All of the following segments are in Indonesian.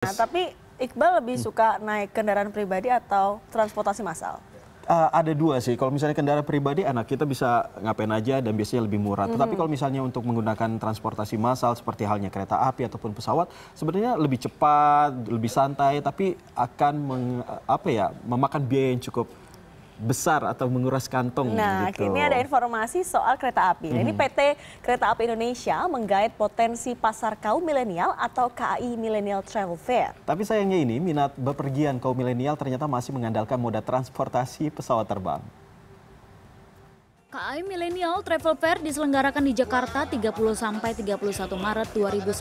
Nah, tapi Iqbal lebih suka naik kendaraan pribadi atau transportasi massal? Ada dua sih. Kalau misalnya kendaraan pribadi enak, kita bisa ngapain aja dan biasanya lebih murah. Tetapi kalau misalnya untuk menggunakan transportasi massal seperti halnya kereta api ataupun pesawat, sebenarnya lebih cepat, lebih santai, tapi akan memakan biaya yang cukup besar atau menguras kantong. Nah, gitu. kini ada informasi soal kereta api. Nah, ini PT Kereta Api Indonesia menggait potensi pasar kaum milenial atau KAI Millennial Travel Fair. Tapi sayangnya ini minat bepergian kaum milenial ternyata masih mengandalkan moda transportasi pesawat terbang. KAI Millennial Travel Fair diselenggarakan di Jakarta 30-31 Maret 2019.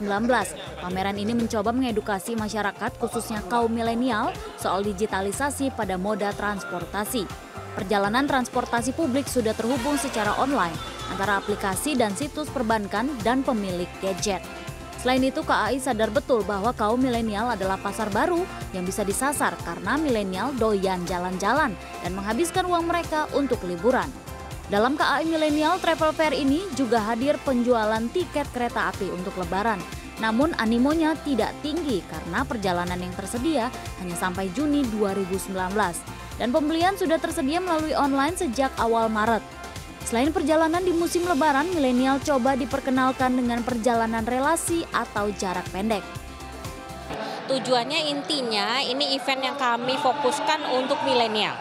Pameran ini mencoba mengedukasi masyarakat khususnya kaum milenial soal digitalisasi pada moda transportasi. Perjalanan transportasi publik sudah terhubung secara online antara aplikasi dan situs perbankan dan pemilik gadget. Selain itu, KAI sadar betul bahwa kaum milenial adalah pasar baru yang bisa disasar karena milenial doyan jalan-jalan dan menghabiskan uang mereka untuk liburan. Dalam KAI Millennial Travel Fair ini juga hadir penjualan tiket kereta api untuk Lebaran. Namun animonya tidak tinggi karena perjalanan yang tersedia hanya sampai Juni 2019. Dan pembelian sudah tersedia melalui online sejak awal Maret. Selain perjalanan di musim Lebaran, milenial coba diperkenalkan dengan perjalanan relasi atau jarak pendek. Tujuannya intinya ini event yang kami fokuskan untuk milenial.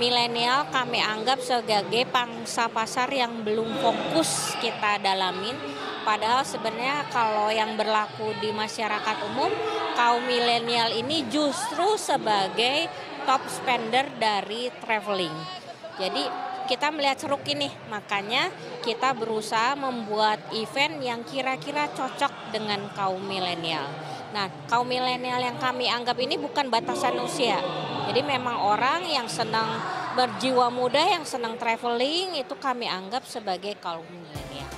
Milenial kami anggap sebagai pangsa pasar yang belum fokus kita dalamin. Padahal sebenarnya kalau yang berlaku di masyarakat umum, kaum milenial ini justru sebagai top spender dari traveling. Jadi kita melihat ceruk ini, makanya kita berusaha membuat event yang kira-kira cocok dengan kaum milenial. Nah, kaum milenial yang kami anggap ini bukan batasan usia. Jadi memang orang yang senang berjiwa muda, yang senang traveling, itu kami anggap sebagai kaum milenial.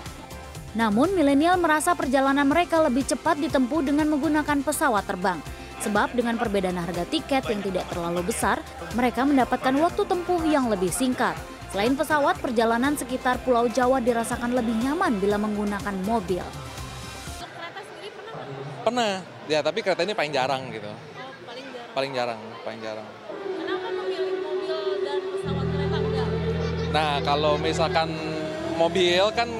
Namun milenial merasa perjalanan mereka lebih cepat ditempuh dengan menggunakan pesawat terbang. Sebab dengan perbedaan harga tiket yang tidak terlalu besar, mereka mendapatkan waktu tempuh yang lebih singkat. Selain pesawat, perjalanan sekitar Pulau Jawa dirasakan lebih nyaman bila menggunakan mobil. Pernah, ya tapi kereta ini paling jarang gitu. Paling jarang. Kenapa memilih mobil dan pesawat kereta enggak? Nah, kalau misalkan mobil kan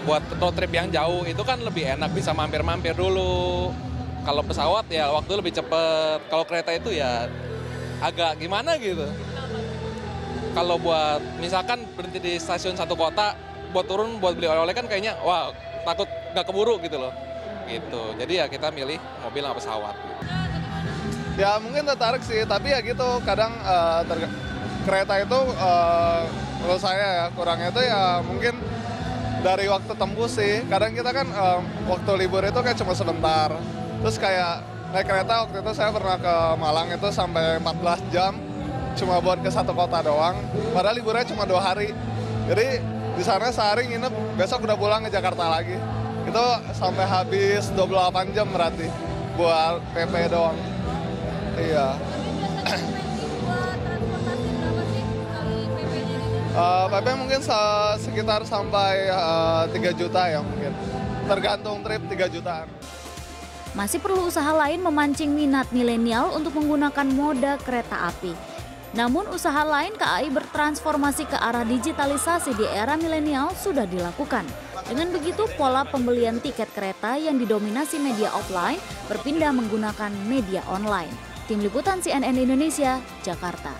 buat road trip yang jauh itu kan lebih enak, bisa mampir-mampir dulu. Kalau pesawat ya waktu lebih cepet. Kalau kereta itu ya agak gimana gitu. Kalau buat misalkan berhenti di stasiun satu kota, buat turun buat beli oleh-oleh kan kayaknya wah takut nggak keburu gitu loh. Gitu. Jadi ya kita milih mobil sama pesawat. Ya mungkin tertarik sih, tapi ya gitu kadang kereta itu menurut saya ya kurangnya itu ya mungkin dari waktu tempuh sih. Kadang kita kan waktu libur itu kayak cuma sebentar. Terus kayak naik kereta waktu itu saya pernah ke Malang itu sampai 14 jam cuma buat ke satu kota doang. Padahal liburnya cuma 2 hari. Jadi di sana sehari nginep, besok udah pulang ke Jakarta lagi. Itu sampai habis 28 jam berarti buat PP doang. Iya. PP mungkin sekitar sampai 3 juta ya mungkin. Tergantung trip 3 jutaan. Masih perlu usaha lain memancing minat milenial untuk menggunakan moda kereta api. Namun usaha lain KAI bertransformasi ke arah digitalisasi di era milenial sudah dilakukan. Dengan begitu pola pembelian tiket kereta yang didominasi media offline berpindah menggunakan media online. Tim Liputan CNN Indonesia, Jakarta.